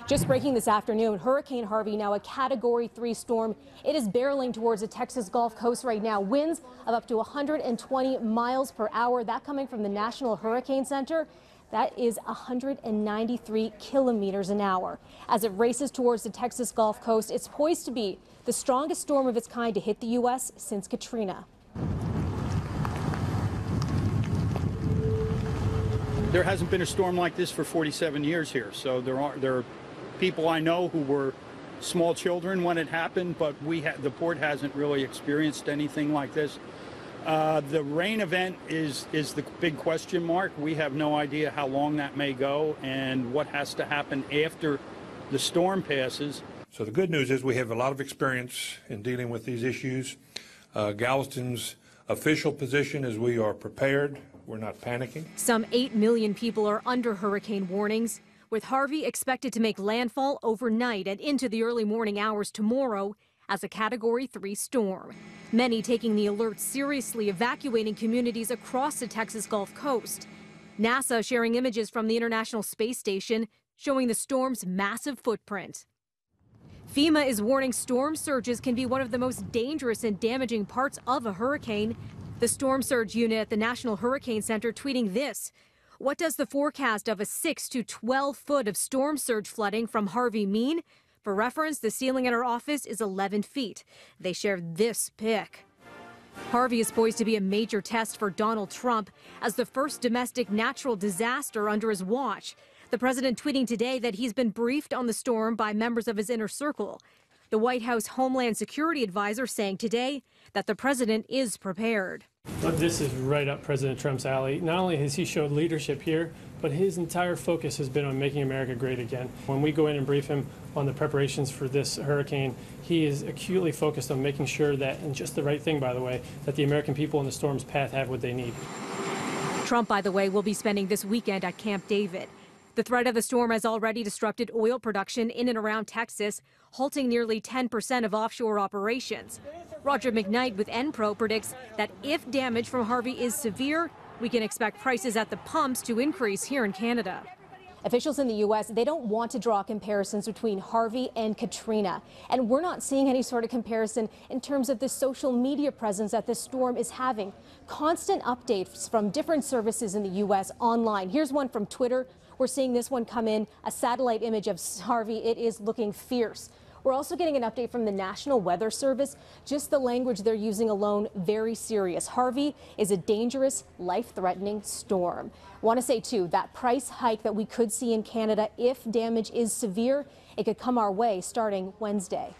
Just breaking this afternoon, Hurricane Harvey, now a Category 3 storm. It is barreling towards the Texas Gulf Coast right now. Winds of up to 120 miles per hour. That coming from the National Hurricane Center. That is 193 kilometers an hour. As it races towards the Texas Gulf Coast, it's poised to be the strongest storm of its kind to hit the U.S. since Katrina. There hasn't been a storm like this for 47 years here, so there are people I know who were small children when it happened, but the port hasn't really experienced anything like this. The rain event is the big question mark. We have no idea how long that may go and what has to happen after the storm passes. So the good news is we have a lot of experience in dealing with these issues. Galveston's official position is we are prepared. We're not panicking. Some 8 million people are under hurricane warnings, with Harvey expected to make landfall overnight and into the early morning hours tomorrow as a Category 3 storm. Many taking the alert seriously, evacuating communities across the Texas Gulf Coast. NASA sharing images from the International Space Station showing the storm's massive footprint. FEMA is warning storm surges can be one of the most dangerous and damaging parts of a hurricane. The Storm Surge Unit at the National Hurricane Center tweeting this: "What does the forecast of a 6 to 12 foot of storm surge flooding from Harvey mean? For reference, the ceiling at our office is 11 feet. They shared this pic. Harvey is poised to be a major test for Donald Trump as the first domestic natural disaster under his watch. The president tweeting today that he's been briefed on the storm by members of his inner circle. The White House Homeland Security advisor saying today that the president is prepared. This is right up President Trump's alley. Not only has he showed leadership here, but his entire focus has been on making America great again. When we go in and brief him on the preparations for this hurricane, he is acutely focused on making sure that, and just the right thing, by the way, that the American people in the storm's path have what they need. Trump, by the way, will be spending this weekend at Camp David. The threat of the storm has already disrupted oil production in and around Texas, halting nearly 10% of offshore operations. Roger McKnight with Enpro predicts that if damage from Harvey is severe, we can expect prices at the pumps to increase here in Canada. Officials in the U.S., they don't want to draw comparisons between Harvey and Katrina. And we're not seeing any sort of comparison in terms of the social media presence that this storm is having. Constant updates from different services in the U.S. online. Here's one from Twitter. We're seeing this one come in, a satellite image of Harvey. It is looking fierce. We're also getting an update from the National Weather Service. Just the language they're using alone, very serious. Harvey is a dangerous, life-threatening storm. Want to say, too, that price hike that we could see in Canada if damage is severe, it could come our way starting Wednesday.